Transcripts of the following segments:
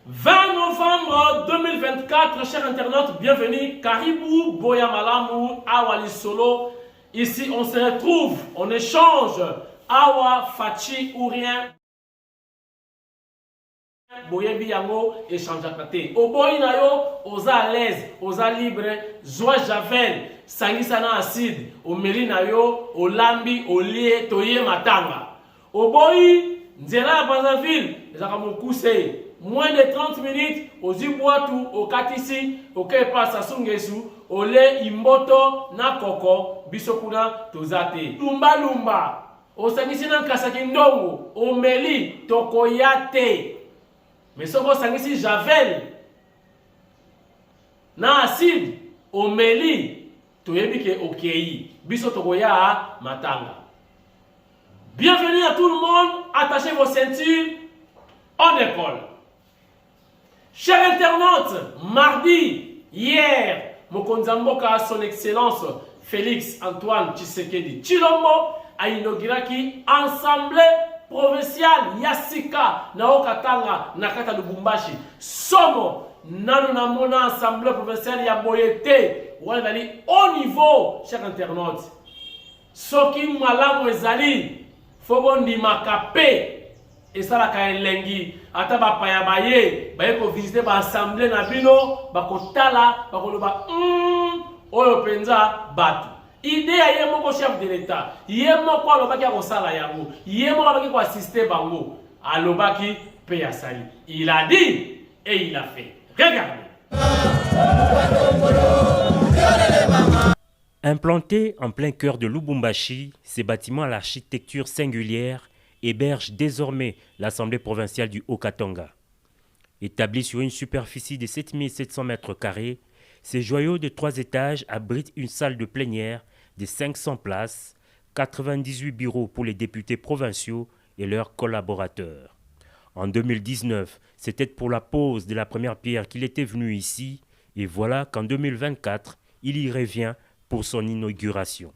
20 novembre 2024, chers internautes, bienvenue. Karibou, Boya Malamu, Awa Solo. Ici, on se retrouve, on échange. Awa, Fachi ou rien. Boyebi yango, échange à côté. Au boy na yo, oza à l'aise, oza libre, joie javel, sangisana acide, au meri na yo, au lambi, au lié, toye matanga. Au boy, nzela Brazzaville, ezaka mokuse. Moins de 30 minutes, aux Ibuatu, au Katisi, au Kepa Sasungesu, au Le Imboto, na Koko, Bisokuna, Tozate. Lumba Lumba, au Sangisi Nankasaki Ndongo, au Meli, Tokoyate. Mais ce que Sangisi Javel, na acide, au Meli, Toyebike Okei, Biso Tokoya Matanga. Bienvenue à tout le monde, attachez vos ceintures, on décolle. Chers internautes, mardi, hier, Mokonzamboka, son excellence Félix Antoine Tshisekedi Tshilombo a inauguré Assemblée provinciale Yassika Naokatanga Nakata Lubumbashi. Somo nanu namona Assemblée provinciale ya Boyete. Wanali au niveau, chers internautes. Soki malamu ezali, fobondi makape. Et ça la kaelengi ata ba paya baye baye ko visiter ba assemblée na bino ba kotala ba koloba oyo penza batu idée ya ye moko chef de l'état ye moko alobaki akosala yango ye moko alobaki ko assister bango alobaki pe ya sali il a dit et il a fait. Regardez. Implanté en plein cœur de Lubumbashi, ces bâtiments à l'architecture singulière héberge désormais l'Assemblée provinciale du Haut-Katanga. Établi sur une superficie de 7700 mètres carrés, ces joyaux de 3 étages abritent une salle de plénière de 500 places, 98 bureaux pour les députés provinciaux et leurs collaborateurs. En 2019, c'était pour la pose de la première pierre qu'il était venu ici, et voilà qu'en 2024, il y revient pour son inauguration.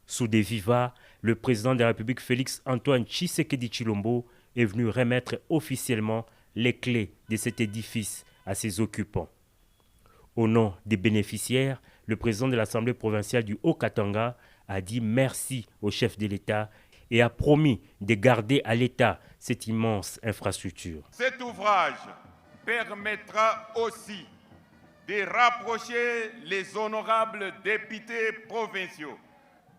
Sous des vivas, le président de la République Félix Antoine Tshisekedi Tshilombo est venu remettre officiellement les clés de cet édifice à ses occupants. Au nom des bénéficiaires, le président de l'Assemblée provinciale du Haut-Katanga a dit merci au chef de l'État et a promis de garder à l'État cette immense infrastructure. Cet ouvrage permettra aussi de rapprocher les honorables députés provinciaux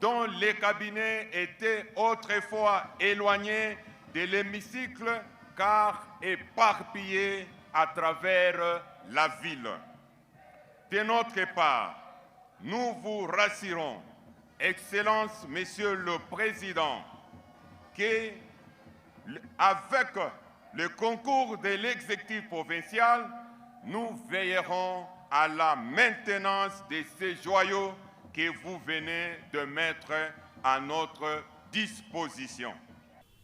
dont les cabinets étaient autrefois éloignés de l'hémicycle car éparpillés à travers la ville. De notre part, nous vous rassurons, Excellence, Monsieur le Président, qu'avec le concours de l'exécutif provincial, nous veillerons à la maintenance de ces joyaux que vous venez de mettre à notre disposition.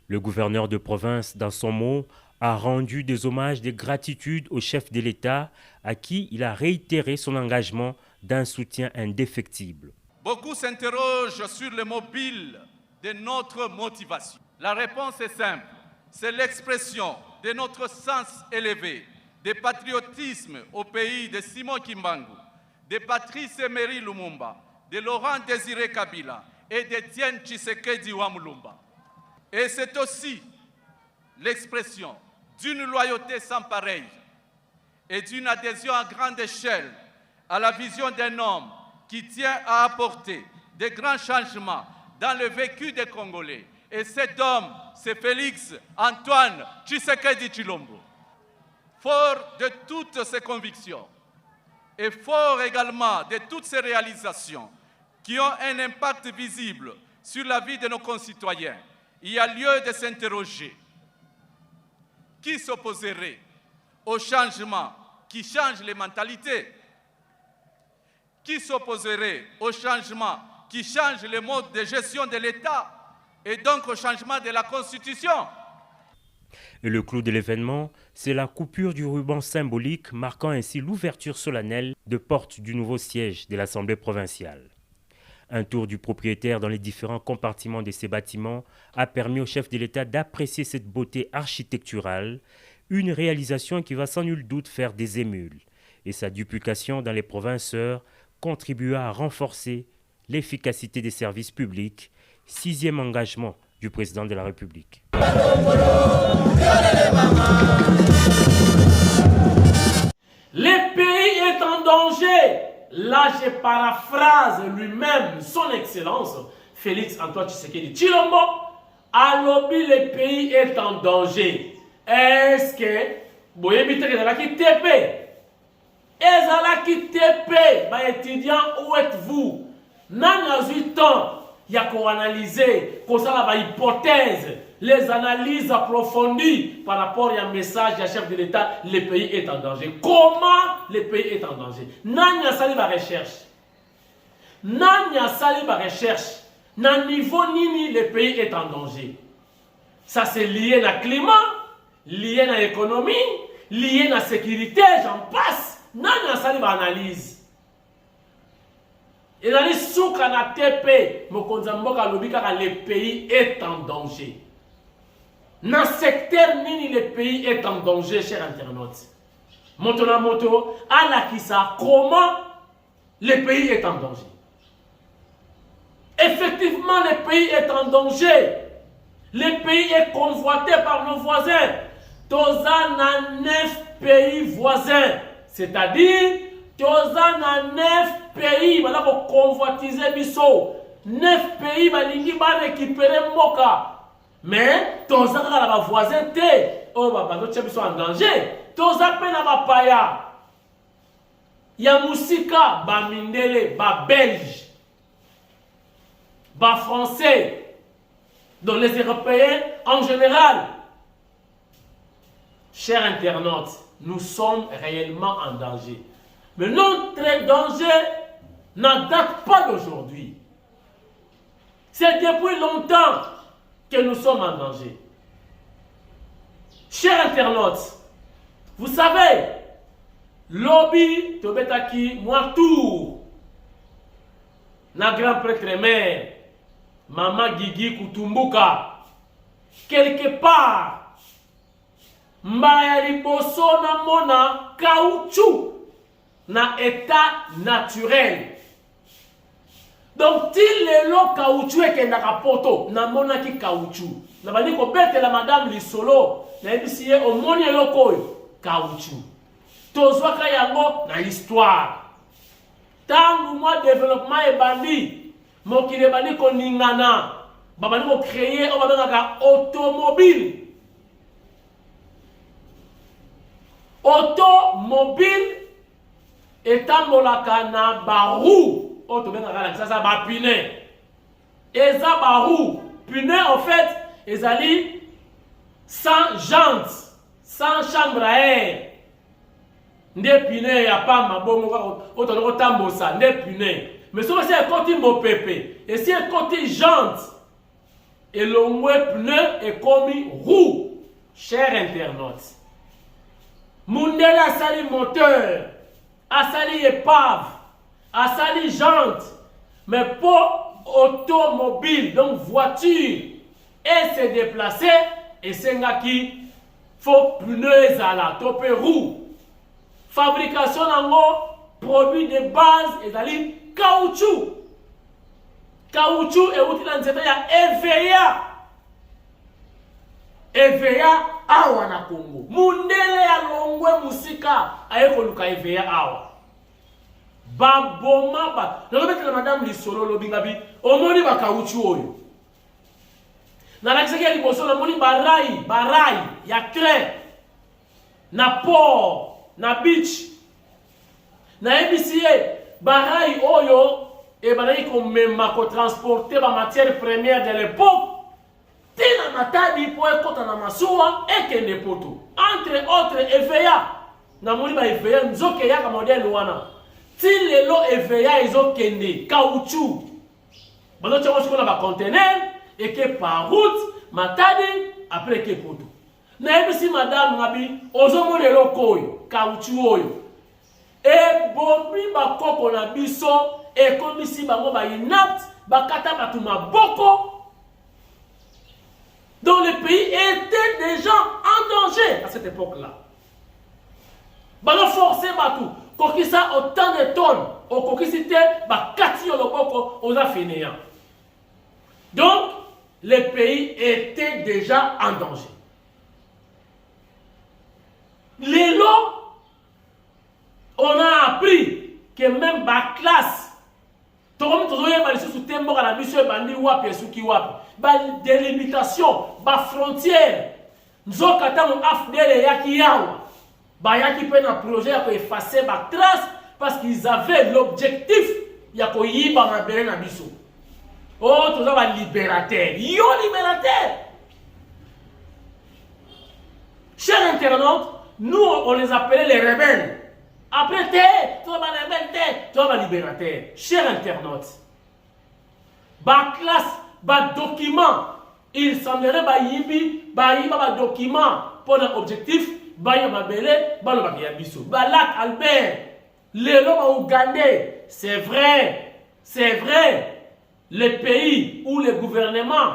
Le gouverneur de province, dans son mot, a rendu des hommages de gratitude au chef de l'État à qui il a réitéré son engagement d'un soutien indéfectible. Beaucoup s'interrogent sur le mobile de notre motivation. La réponse est simple, c'est l'expression de notre sens élevé, de patriotisme au pays de Simon Kimbangu, de Patrice Emery Lumumba, de Laurent Désiré Kabila et d'Étienne Tshisekedi Wamulumba. Et c'est aussi l'expression d'une loyauté sans pareille et d'une adhésion à grande échelle à la vision d'un homme qui tient à apporter de grands changements dans le vécu des Congolais. Et cet homme, c'est Félix Antoine Tshisekedi Tshilombo. Fort de toutes ses convictions, et fort également de toutes ces réalisations qui ont un impact visible sur la vie de nos concitoyens, il y a lieu de s'interroger. Qui s'opposerait au changement qui change les mentalités? Qui s'opposerait au changement qui change le mode de gestion de l'État et donc au changement de la Constitution? Et le clou de l'événement, c'est la coupure du ruban symbolique marquant ainsi l'ouverture solennelle de portes du nouveau siège de l'Assemblée provinciale. Un tour du propriétaire dans les différents compartiments de ces bâtiments a permis au chef de l'État d'apprécier cette beauté architecturale, Une réalisation qui va sans nul doute faire des émules, et sa duplication dans les provinces sœurs contribua à renforcer l'efficacité des services publics, 6e engagement du président de la République. Le pays est en danger. Là, je paraphrase lui-même son Excellence, Félix Antoine Tshisekedi Tshilombo. Alobi, le pays est en danger. Est-ce que vous avez dit TP? Ezalaki TP, étudiants, où êtes-vous? Nan a eu temps, il y a qu'on analyser, qu'on a la hypothèse, les analyses approfondies par rapport à un message du chef de l'État, le pays est en danger. Comment le pays est en danger? Nan a sali ba recherche. Nan a sali ba recherche. Nan niveau nini le pays est en danger. Ça c'est lié à la climat, lié à l'économie, lié à la sécurité, j'en passe. Nan a sali ba analyse. Et dans les souk na TP, le pays est en danger. Dans le secteur nini le pays est en danger, chers internautes. Maintenant, moto, à la kisa, comment le pays est en danger? Effectivement, le pays est en danger. Le pays est convoité par nos voisins. Toza na 9 pays voisins. C'est-à-dire, Toza na 9 pays, voilà pour convoitiser biso. 9 pays, balingi ba récupérer Moka. Mais, Toza na ba voisin te. Oh, bah, d'autres biso en danger. Toza pe na ba paya. Ya musika, ba mindele, ba belge, ba français, dont les Européens en général. Chers internautes, nous sommes réellement en danger. Mais notre danger n'en date pas d'aujourd'hui. C'est depuis longtemps que nous sommes en danger. Chers internautes, vous savez, lobby Tobetaki, moi tour, na grand prêtre mère, Maman Gigi Kutumbuka, quelque part, Mbaya liboso na mona caoutchouc na état naturel. Donc, til lelo caoutchouc ekendaka poto na mona ki caoutchouc. Na bandi ko betela madame lisolo na ebisiye omoni eloko oyo caoutchouc. Tozwaka yango na histoire. Tangu mwa développement ebandi, mokili ebandi ko ningana, babandi ko créer o babengaka automobile. Automobile etambolaka na barou. Ça ba pneu. Eza barou. Pneu en fait, ezali sans jantes, sans chambre à air. Nde pneu ya pas mabongo otolo tambosa nde pneu. Mais so c'est côté mo pépé. Et si un côté jante et le moins pneu est comme roue. Chers internautes. Mundele asali moteur, asali épave, asali jante, mais pour automobile, donc voiture, et se déplacer, et c'est qui faut pneus à la tope roue. Fabrication nango, produit de base, et ali caoutchouc. Caoutchouc et outil dans ya EVA. EVA awa na Congo. Mundele ya longwe musika ayeko luka EVA awa. Baboma ba. Nalobetela madame lisolo lobingabi. Omoni ba caoutchouc oyo. Na lakiseki liboso na moni barai ya train. Na port, na beach. Na ebisiye barai oyo e banai ko mema ko transporter ba matière première de l'époque. Tina matadi po ekota na masuwa ekende poto. Entre autres EVA. Na moni ba EVA nzoke ya ka modèle wana. Ti lelo EVA ezokende caoutchouc. Bano tshoko shikona ba conteneur et que par route matadi après que poto. Na ebisi madame ngabi ozomo lelo koyo caoutchouc oyo. E bombi ba koko na biso e komisi bango ba inapte ba kata batu maboko. Donc le pays était déjà en danger à cette époque-là. Balo forcé tout. Kokisa autant de tonnes. Au kokisité, kati yoloboko aux affinéens. Donc, le pays était déjà en danger. Les lots, on a appris que même ma classe, tout le monde a sous tembo à la mission, bandi wapi, suki wapi, délimitation, frontière. Nous avons afdele yaki yawa. Bayaki pe na projet ya effacer ma trace parce qu'ils avaient l'objectif ya ko yiba na bere na biso. Oh, tout ça va libérateur. Yo libérateur. Chers internautes, nous on les appelait les rebelles. Après tu vas rebelle, tu vas libérateur. Chers internautes, classe, document, il semblerait yiba document pour un objectif. Albert, les lois ougandais, c'est vrai, le pays où le gouvernement,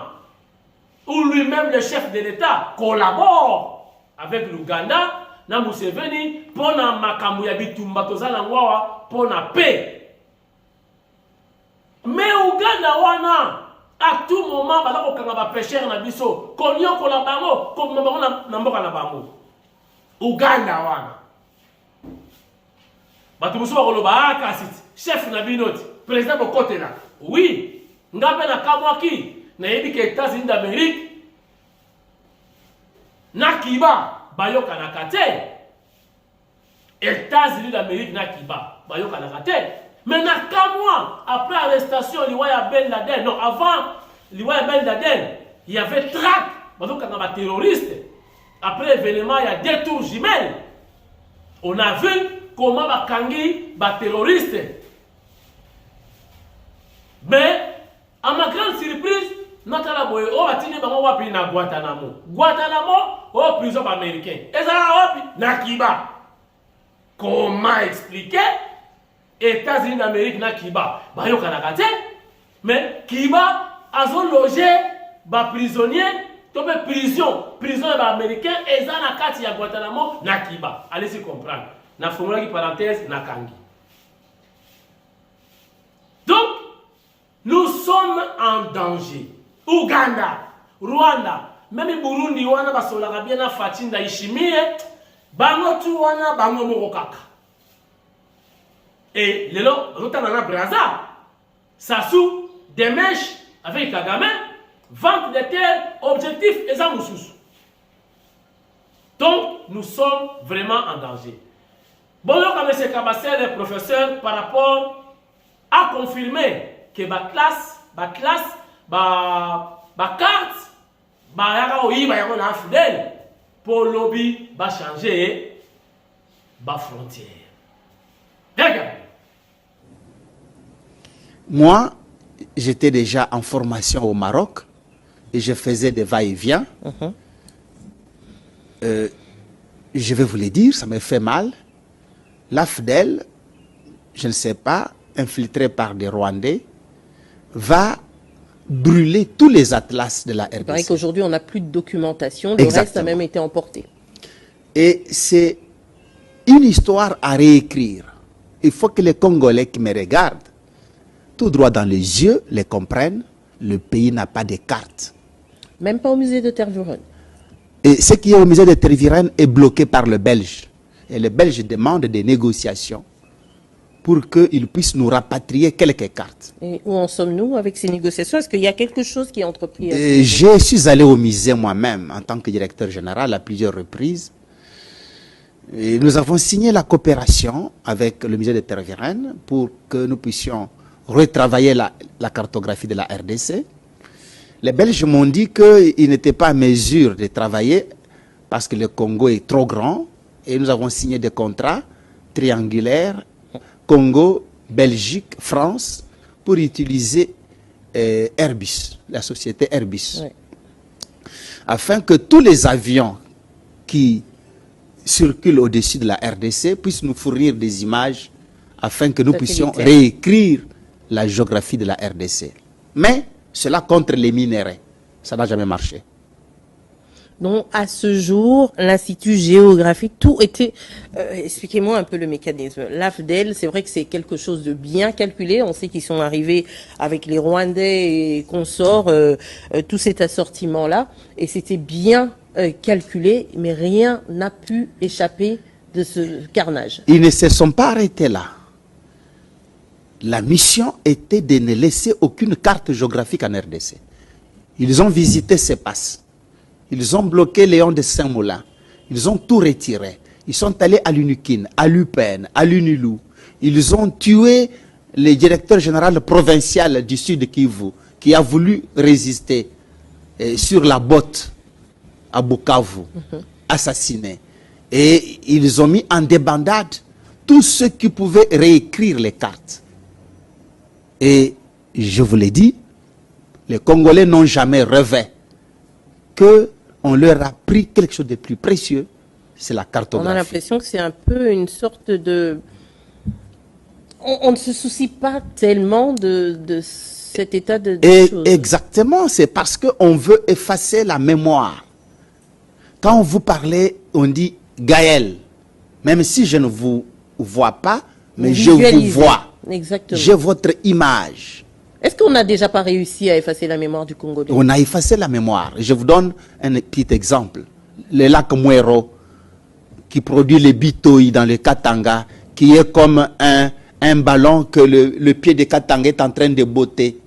où lui-même le chef de l'État collabore avec l'Ouganda, na Museveni, pour na makambu ya bitumba tozala ngwawa, pour na paix. Mais Ouganda wana, à tout moment, balako kanga pêcheur na biso, konyo kolabango, comme na mboka na bango. Ouganda wana. Batumusu bakoloba kasiti chef na binoti président bokote là. Oui, ngape na kamwaki na yebi ke États-Unis d'Amérique na kiba bayoka na kate. États-Unis d'Amérique na kiba bayoka na kate. Mais na kamwa après arrestation liwaya Ben Laden, non avant liwaya Ben Laden, il y avait traque bayoka na terroriste. Après l'événement, il y a 2 tours jumelles. On a vu comment Bakangi bat terroriste. Mais, à ma grande surprise, notre aboye, on va tenir dans Guantanamo. Guantanamo, prison américaine. Et ça, Nakiba. Comment expliquer États-Unis d'Amérique, Nakiba? Mais Kiba a logé prisonnier. Prison américain et ça na kati ya Guantanamo na Kiba. Allez-y comprendre. Na formula qui parenthèse na Kangi. Donc nous sommes en danger. Ouganda, Rwanda, même Burundi wana basolaka bien na Fatinda Ishimie, bango tu wana bango mokaka. Et lelo rotana na Brazza, Sassou Demèche avec Kagame. Vente de terre, objectif et ça nous sous. Donc, nous sommes vraiment en danger. Bon, donc, M. Kabassé, le professeur, par rapport à confirmer que ma classe, carte, yaka fidèle pour lobby va changer ma frontière. Regarde. Moi, j'étais déjà en formation au Maroc. Et je faisais des va-et-vient. Je vais vous le dire, ça me fait mal. L'AFDEL, je ne sais pas, infiltré par des Rwandais, va brûler tous les atlas de la RDC. Il paraît qu'aujourd'hui, on n'a plus de documentation. Le reste a même été emporté. Et c'est une histoire à réécrire. Il faut que les Congolais qui me regardent, tout droit dans les yeux, les comprennent. Le pays n'a pas de carte. Même pas au musée de Tervuren. Et ce qui est au musée de Tervuren est bloqué par le Belge. Et le Belge demande des négociations pour qu'ils puissent nous rapatrier quelques cartes. Et où en sommes-nous avec ces négociations? Est-ce qu'il y a quelque chose qui est entrepris? Je suis allé au musée moi-même en tant que directeur général à plusieurs reprises. Et nous avons signé la coopération avec le musée de Tervuren pour que nous puissions retravailler la cartographie de la RDC. Les Belges m'ont dit qu'ils n'étaient pas à mesure de travailler parce que le Congo est trop grand et nous avons signé des contrats triangulaires Congo, Belgique, France pour utiliser Airbus, la société Airbus. Oui. Afin que tous les avions qui circulent au-dessus de la RDC puissent nous fournir des images afin que nous puissions réécrire la géographie de la RDC. Mais cela contre les minéraux. Ça n'a jamais marché. Donc, à ce jour, l'Institut géographique, tout était... expliquez-moi un peu le mécanisme. L'AFDEL, c'est vrai que c'est quelque chose de bien calculé. On sait qu'ils sont arrivés avec les Rwandais et consorts, tout cet assortiment-là. Et c'était bien calculé, mais rien n'a pu échapper de ce carnage. Ils ne se sont pas arrêtés là. La mission était de ne laisser aucune carte géographique en RDC. Ils ont visité ces passes. Ils ont bloqué Léon de Saint-Moulin. Ils ont tout retiré. Ils sont allés à l'UNIKIN, à l'UPN, à l'UNILU. Ils ont tué le directeur général provincial du sud de Kivu, qui a voulu résister sur la botte à Bukavu, assassiné. Et ils ont mis en débandade tous ceux qui pouvaient réécrire les cartes. Et je vous l'ai dit, les Congolais n'ont jamais rêvé qu'on leur a pris quelque chose de plus précieux, c'est la cartographie. On a l'impression que c'est un peu une sorte de... On ne se soucie pas tellement de cet état de choses. Exactement, c'est parce qu'on veut effacer la mémoire. Quand vous parlez, on dit Gaël. Même si je ne vous vois pas, mais je vous vois. Exactement. J'ai votre image. Est-ce qu'on n'a déjà pas réussi à effacer la mémoire du Congolais? On a effacé la mémoire. Je vous donne un petit exemple. Le lac Mwero, qui produit les bitoï dans le Katanga, qui est comme un ballon que le pied de Katanga est en train de botter.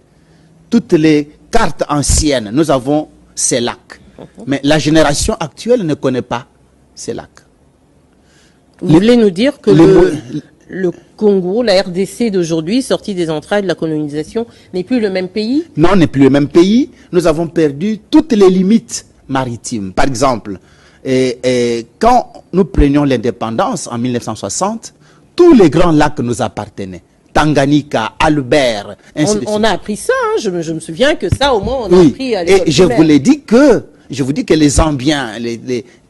Toutes les cartes anciennes, nous avons ces lacs. Mais la génération actuelle ne connaît pas ces lacs. Vous voulez nous dire que le Congo, la RDC d'aujourd'hui, sortie des entrailles de la colonisation, n'est plus le même pays? Non, n'est plus le même pays. Nous avons perdu toutes les limites maritimes. Par exemple, quand nous prenions l'indépendance en 1960, tous les grands lacs nous appartenaient. Tanganyika, Albert, ainsi de suite. On a appris ça, hein. Je me souviens que ça, au moins, on a appris à l'école. Et je vous l'ai dit que, les Zambiens,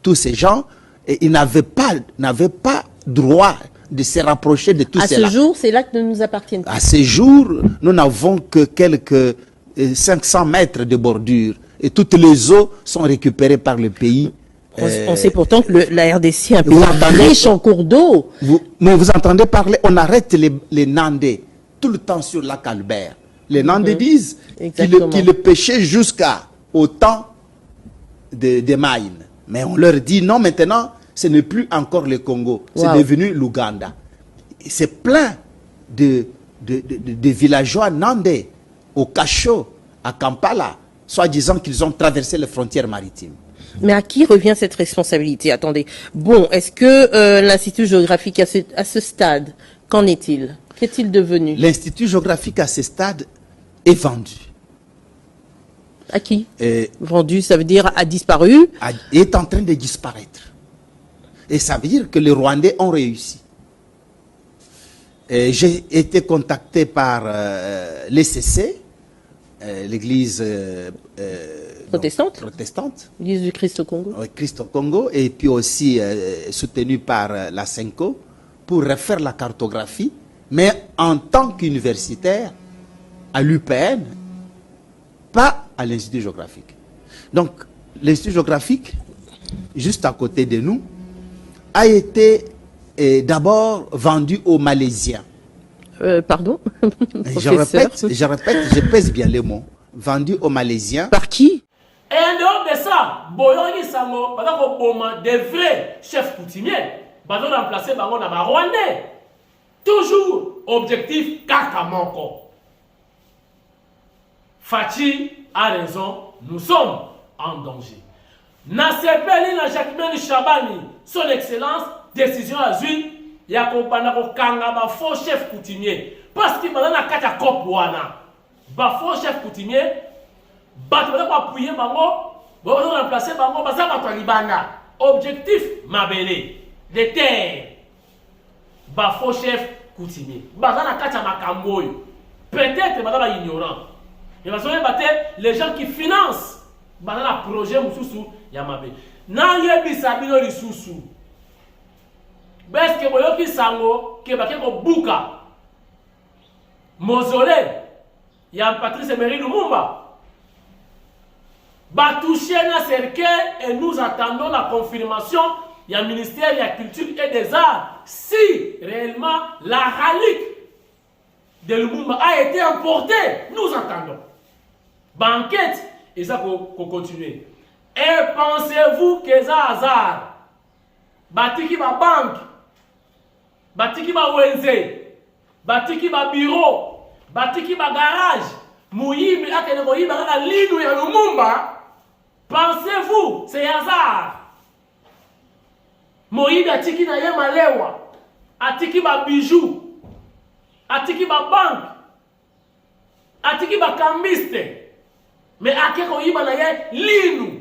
tous ces gens, ils n'avaient pas droit de se rapprocher de tous ces lacs. À ce jour, ces lacs ne nous appartiennent pas. À ce jour, nous n'avons que quelques 500 mètres de bordure. Et toutes les eaux sont récupérées par le pays. On sait pourtant que la RDC est un pays riche en cours d'eau. Mais vous entendez parler, on arrête les Nandais tout le temps sur le lac Albert. Les Nandais disent qu'ils pêchaient jusqu'au temps des Maïnes. Mais on leur dit non, maintenant, ce n'est plus encore le Congo, c'est devenu l'Ouganda. C'est plein de villageois Nandais, au Cachot, à Kampala, soi-disant qu'ils ont traversé les frontières maritimes. Mais à qui revient cette responsabilité? Attendez. Bon, est-ce que l'Institut géographique à ce stade, qu'en est-il? Qu'est-il devenu? L'Institut géographique à ce stade est vendu. À qui? Vendu, ça veut dire a disparu? Est en train de disparaître. Et ça veut dire que les Rwandais ont réussi. J'ai été contacté par l'ECC, l'église protestante. L'église du Christ au Congo. Oui, Christ au Congo, et puis aussi soutenu par la CENCO, pour refaire la cartographie, mais en tant qu'universitaire à l'UPN, pas à l'Institut géographique. Donc, l'Institut géographique, juste à côté de nous, a été d'abord vendu aux Malaisiens. Pardon? Je répète, je pèse bien les mots. Vendu aux Malaisiens. Par qui? Et en dehors de ça, Boyongi Sango, pendant qu'on des vrais chefs coutumiers, ils ont remplacé Bango dans les Rwandais. Toujours objectif Kakamanko. Fachi a raison, nous sommes en danger. Nasepeli na Jacquemin Chabani, son excellence, décision azul, il y a un kanga faux chef coutumier. Parce qu'il m'a donné un cop wana. Faux chef coutumier, bat pas appuyer bango, va remplacer bango, basa ba libanga. Objectif mabele, de terre. Faux chef coutumier. Basa na kata makamboyo. Peut-être madame ignorant. Et parce que les gens qui financent le projet Moussoussou Yamabe. Na yebisa bino lisusu. Parce que boyoki sango ke bakeko buka. Mausolée. Il y a Patrice Emery Lumumba. va toucher un cercueil et nous attendons la confirmation du ministère de la Culture et des Arts si réellement la relique de Lumumba a été emportée. Nous attendons. Banquette, et ça pour continuer. Et pensez-vous que ça hasard? Batiki ba banque, batiki ba wenze, batiki ba bureau, batiki ba garage, muyibi akene moyiba kaka linu ya Lumumba. Pensez-vous, c'est hasard? Moyibi atiki na ye malewa, atiki ba bijoux, atiki ba banque, atiki ba kambiste, mais akeko yiba na ye linu.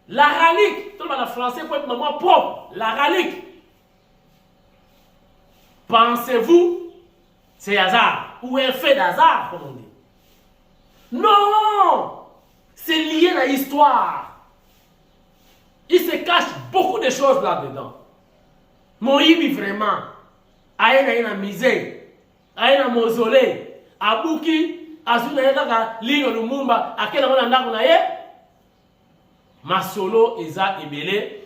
La relique, tout le monde en français peut être maman propre. La relique. Pensez-vous, c'est hasard ou effet d'hasard, comme on dit? Non, c'est lié à l'histoire. Il se cache beaucoup de choses là-dedans. Moïbi vraiment, a une misère, a une mausolée, a Bouki, a Zuna Lino Lumumba, à quel moment on a Masolo eza ebele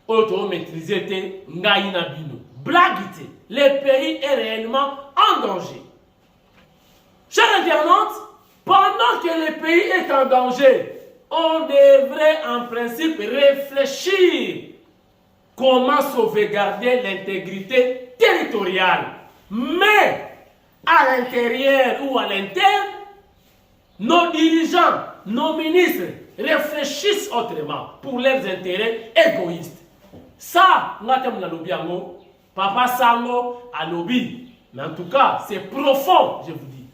auto maîtriser te ngai na bino. Blague, le pays est réellement en danger. Chers internautes, pendant que le pays est en danger, on devrait en principe réfléchir comment sauvegarder l'intégrité territoriale. Mais à l'intérieur ou à l'interne, nos dirigeants, nos ministres réfléchissent autrement pour leurs intérêts égoïstes. Ça, Papa Sango a lobby. Mais en tout cas, c'est profond, je vous dis.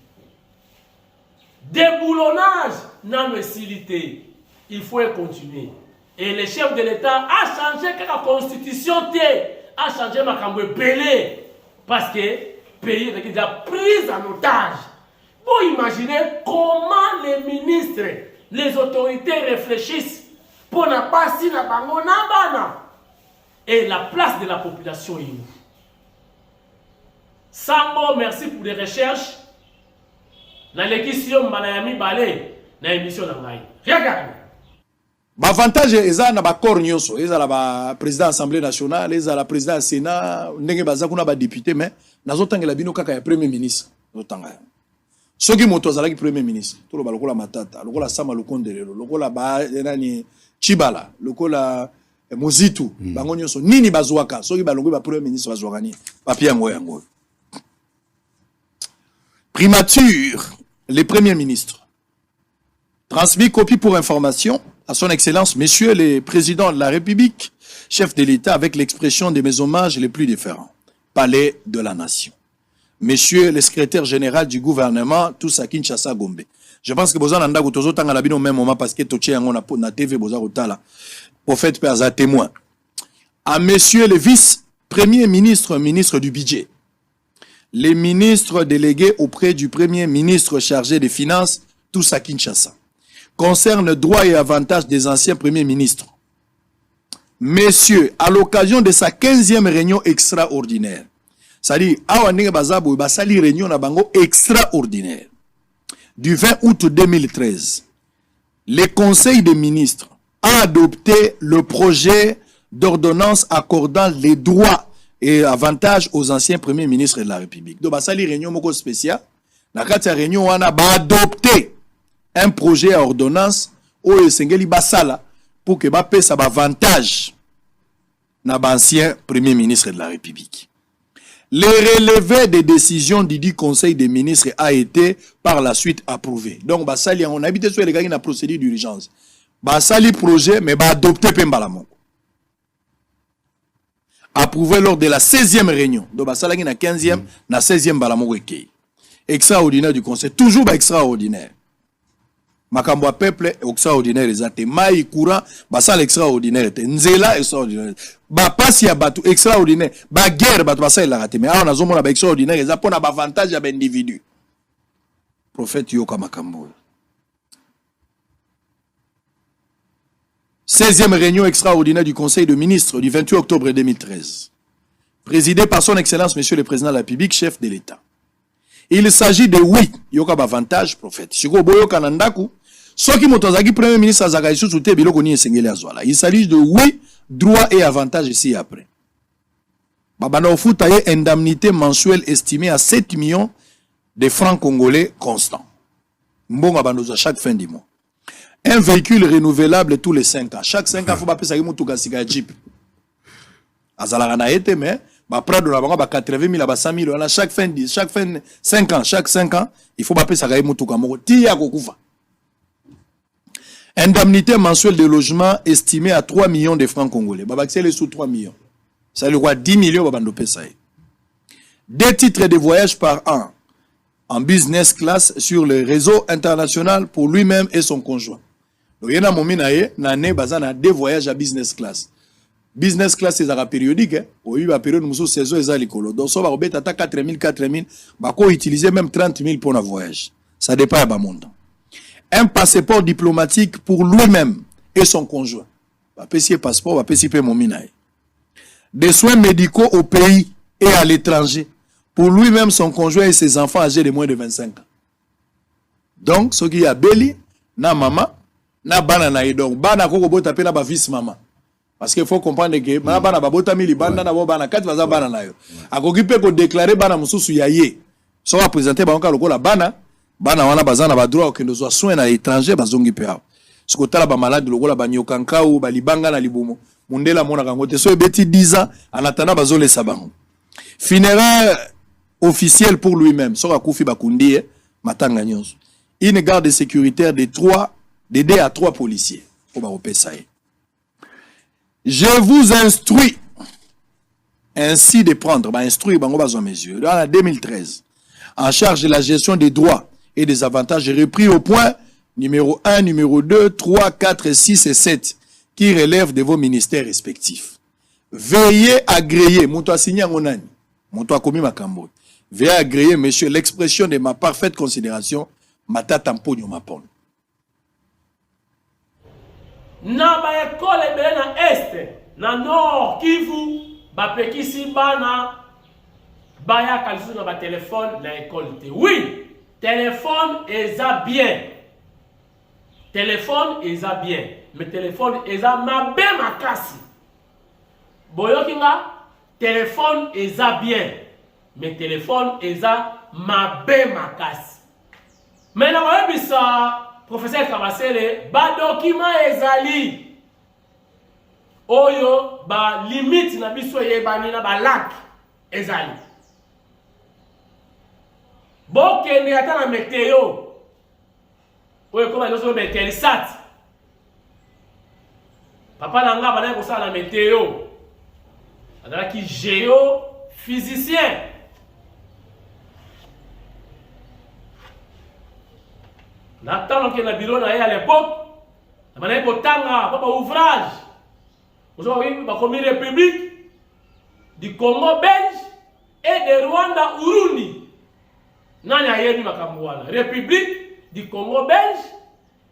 Déboulonnage, non facilité. Il faut continuer. Et le chef de l'État a changé la constitution, a changé ma camboué belé. Parce que le pays est déjà pris en otage. Vous imaginez comment les ministres, les autorités réfléchissent pour ne pas si la bango nabana. Et la place de la population est où? Sango, merci pour les recherches. Dans l'émission Manayami Balé, dans l'émission Nangaï. Regardez. L'avantage est na ba corps nyonso, la président de l'Assemblée nationale, la président du Sénat, ndenge baza kuna ba député mais nazotangela bino kaka ya premier ministre. Zotanga. Soki moto azalaki premier ministre, to loba lokola Matata, lokola Sama Lukondelelo, lokola ba nani Chibala, lokola Mozitu, bango nyonso nini bazwaka, soki balongo ba premier ministre bazwaka ni papier yango. Primature, les premiers ministres. Transmis copie pour information à son Excellence, Messieurs les présidents de la République, chefs de l'État avec l'expression de mes hommages les plus différents. Palais de la Nation. Messieurs les secrétaires généraux du gouvernement, tous à Kinshasa Gombe. Je pense que Bozan Nanda Goutozo Tangalabino au même moment parce que Toché Yangon na TV Bozan Otala. Prophète Perza témoin. À messieurs les vice-premiers ministres, ministres du budget. Les ministres délégués auprès du premier ministre chargé des finances, tous à Kinshasa. Concerne droits et avantages des anciens premiers ministres. Messieurs, à l'occasion de sa 15e réunion extraordinaire, c'est-à-dire, réunion na bango extraordinaire, du 20 août 2013, le Conseil des ministres a adopté le projet d'ordonnance accordant les droits et avantages aux anciens premiers ministres de la République. Donc, basali réunion moko spéciale, na kati réunion wana ba adopté un projet à ordonnance au esengeli basala pour que ba pesa ba avantage na ba ancien premier ministre de la République. Le relevé des décisions du Conseil des ministres a été par la suite approuvé. Donc basali on a habité sur les gars na procédure d'urgence. Basali projet mais ba adopté pembala moko. Approuvé lors de la 16e réunion. Donc, basalaki na 15e, na 16e balamoko ekei. Extraordinaire du conseil. Toujours extraordinaire. Makambo peuple extraordinaire ezate. Mai courant, basal extraordinaire. Nzela extraordinaire. Ba pasi ya batu extraordinaire. Ba guerre batu basal la rate. Mais on a zomona ba extraordinaire. Eza pona ba avantage ya ba individu. Prophète yoka makambo. 16e réunion extraordinaire du Conseil de ministres du 28 octobre 2013. Présidé par son Excellence, Monsieur le Président de la République, chef de l'État. Il s'agit de, oui, yoka avantage, prophète. Siko boyo kanandaku, Ce qui motozaki premier ministre azaka sous te biloko ni esengeli azwala. Il s'agit de oui, droits et avantages ici et après. Babana ofuta ye indemnité mensuelle estimée à 7 millions de francs congolais constants. Mbonga bandoza chaque fin du mois. Un véhicule renouvelable tous les 5 ans. Chaque 5 ans, il faut pas payer mutuka sika jeep. Azala na été mais ba prado na bango ba 80 000 ba 100 000 chaque fin 5 ans, chaque 5 ans, il faut pas payer ça mutuka moko ti ya kokufa. Indemnité mensuelle de logement estimée à 3 millions de francs congolais. Baba c'est les sous 3 millions. Ça le quoi 10 millions babando pesa. 2 titres de voyage par an en business class sur le réseau international pour lui-même et son conjoint. Donc, il y a un bazana 2 voyages à business class. Business class, c'est périodique. Au lieu de la période où nous saison, c'est l'école. Donc, ça va au 4 000, bah, qu'on utiliser même 30 000 pour un voyage. Ça dépend de monde. Un passeport diplomatique pour lui-même et son conjoint. Bah, PC passeport, bah, PC mominaï. Des soins médicaux au pays et à l'étranger pour lui-même, son conjoint et ses enfants âgés de moins de 25 ans. Donc, ce qui y a Beli, na maman, na bana na donc bana koko bota pe na ba vice maman. Parce qu'il faut comprendre que bana ba bota mili bana na bana kat vaza bana na yo. Akoki pe ko déclarer bana mususu ya ye. So va présenter ba onka lokola bana wana bazana ba droit que nous soins na étranger bazongi pe awo. Ce ko tala ba malade lokola ba nyokanka ou ba libanga na libumo. Mundela mona kangote so ebeti 10 ans en attendant bazole sabango. Funéraire officiel pour lui-même. So akufi bakundi matanga nyonso. Une garde sécuritaire de 2 à 3 policiers. Je vous instruis ainsi de prendre, instruire dans la 2013, en charge de la gestion des droits et des avantages repris au point numéro 1, numéro 2, 3, 4, 6 et 7 qui relèvent de vos ministères respectifs. Veuillez agréer, veuillez agréer, monsieur, l'expression de ma parfaite considération, matata mponyo mapon. Na ba école ebele na est na nord Kivu bapekisi bana baya kalisu na ba téléphone na école te. Oui, téléphone eza bien. Téléphone eza bien, mais téléphone eza mabe makasi. Boyokinga téléphone eza bien, mais téléphone eza mabe makasi. Mais na webisa professeur Kabasele ba document ezali oyo ba limite na biso yebani na ba lac ezali bokende ata na météo oyo koma noso meteli sat papa nanga bana ko sala météo adala ki géophysicien. N'attendons que le bureau à l'époque, on a un ouvrage. Nous avons une république du Congo belge et de Rwanda Urundi. Nanya yeni makamwana. République du Congo belge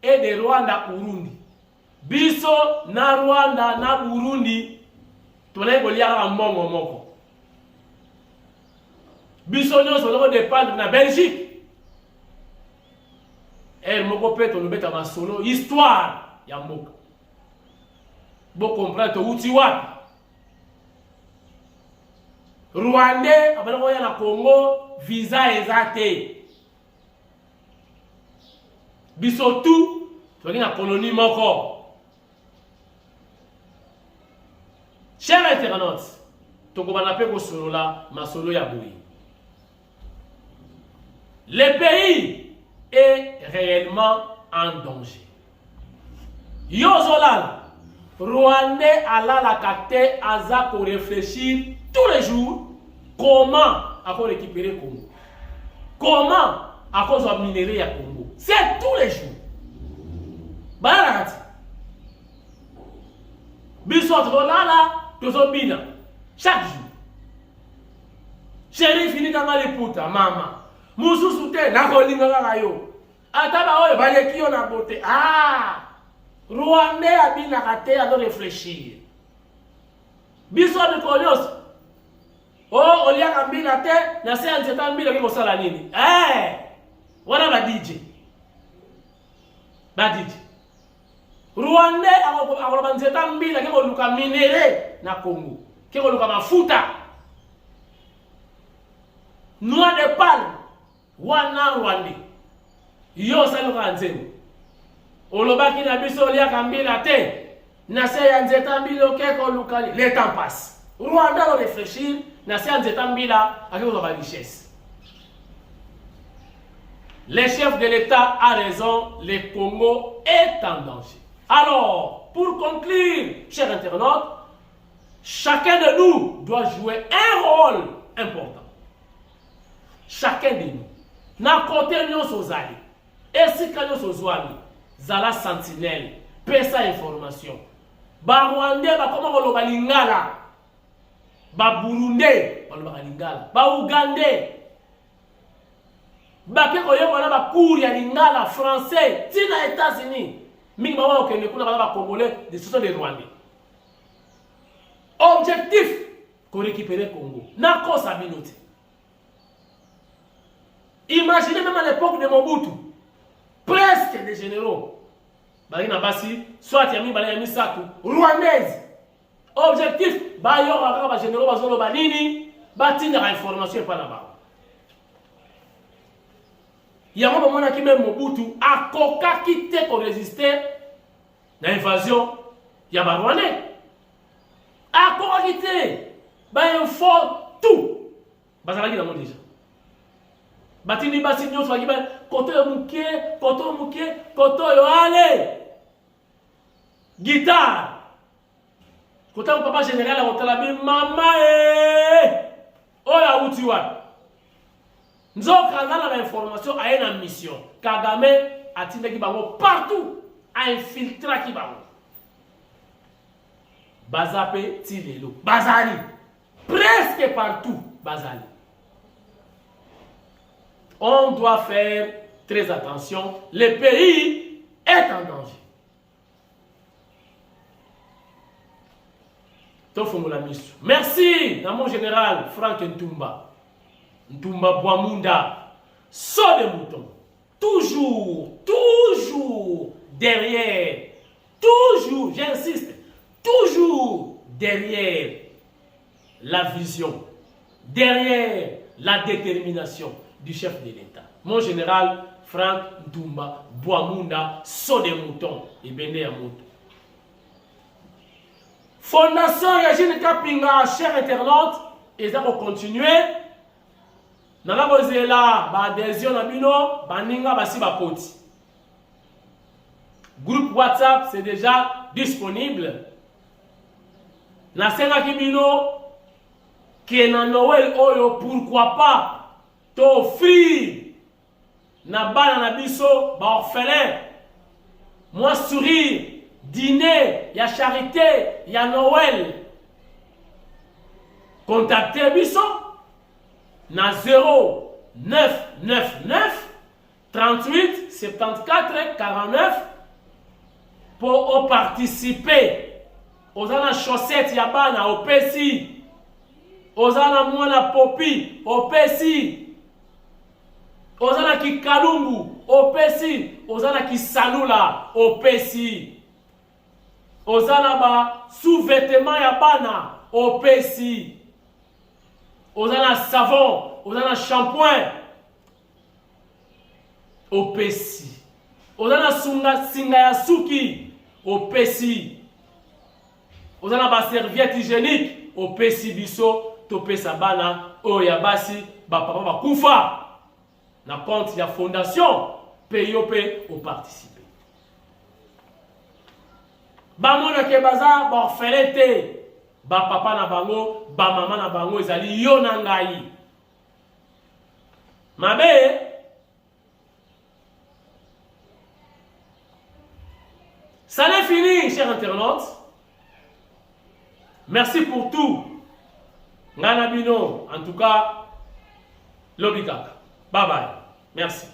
et de Rwanda Urundi. Biso na Rwanda na Burundi tolai kolia mbongo moko. Biso nyonso loko dépendre na Belgique. Elle moko peto lobeta ma solo histoire ya mboka. Bo comprendre uti wapi. Rwandais abana ko ya na Congo visa ezate. Biso tout to na colonie moko. Chers internautes, to ko bana pe ko solo la ma solo ya boui. Le pays est réellement en danger. Yozolal, Rwandais ala la kate aza pour réfléchir tous les jours comment encore récupérer Congo. Comment à cause de minerai à Congo. C'est tous les jours. Barat. Bisot Rolala, Tozobina. Chaque jour. Chéri fini dans les puta, maman. Mususu te na kolinga kaka yo. Ata ba oyo baleki yo na bote. Ah! Rwandais abina kate a réfléchir. Biso de kolios. Oh, olia kambina te na se anzeta mbila ki kosala nini? Eh! Wana ba DJ. badidi Rwandais akoloba nzeta mbila ke koluka minere na Congo ke koluka mafuta noix de palme wana Rwandais yo saluka nzembo olobaki na biso liaka mbila te na se ya nzeta mbila ke koluka le temps passe Rwanda doit réfléchir na se ya nzeta mbila avec la richesse. Le chef de l'État a raison, le Congo est en danger. Alors, pour conclure, chers internautes, chacun de nous doit jouer un rôle important. Chacun de nous. Na côté nous sozali. Et si quand nous sozwami, zala sentinelle, pesa information. Ba Rwandais ba comment on va lingala. Ba Burundais, on va lingala. Ba Ougandais. Ba ke koyo na ba cour ya lingala français, tina États-Unis. Mingi ba wa okende kuna ba congolais, des sont des Rwandais. Objectif, qu'on récupère Congo. Na kosa binote. Imaginez même à l'époque de Mobutu, presque des généraux. Balina Bassi, soit Yami Balina Satou, rwandaise. Objectif, Bayo Raka généraux Bazolo Banini, Batina information pas là-bas. Il y a un moment qui même Mobutu a coca quitté pour résister à l'invasion. Il y a Rwandais. A coca quitté. Il faut tout. Bazalaki dans mon déjà. Batini basi nyo swagi ba koto muke yo ale guitare koto papa général a kotala bi mama oya uti wa nzoka na information a une mission Kagame atindaki bango partout a infiltré ki bango bazape tilelo bazali presque partout bazali. On doit faire très attention. Le pays est en danger. Merci, mon général Frank Ntumba. Ntumba Boamunda. Saut de mouton. Toujours derrière. Toujours, j'insiste, toujours derrière la vision. Derrière la détermination du chef de l'État. Mon général Frank Ntumba Boamunda, saut des moutons et Bende Yamoto. Fondation Yajine Kapinga, chers internautes, et ça va continuer. Nana Bozela, adhésion Nabino, Baninga Basi Bakoti. Groupe WhatsApp, c'est déjà disponible. Nasenga Kibino, Kena Noël Oyo, pourquoi pas? T'offrir na bana na biso ba orphelin moi sourire dîner ya charité ya Noël contacter biso na 0999 38 74 49 pour participer aux ana chaussette ya bana au pesi aux ana mwana popi au pesi Ozana ki kalungu, opesi. Ozana ki salula, opesi. Ozana ba sous-vêtements ya bana, opesi. Ozana savon, ozana shampoing, opesi. Ozana singa ya suki, opesi. Ozana ba serviette hygiénique, opesi biso, topesa bana, oyabasi, ba papa ba kufa. Na compte ya fondation PIOP au participer. Ba mona ke baza ba orphelin ba papa na bango, ba mama na bango ezali yo na ngai. Mabe ça n'est fini, chers internautes. Merci pour tout. Ngana bino, en tout cas, l'obligaka. Bye bye. Merci.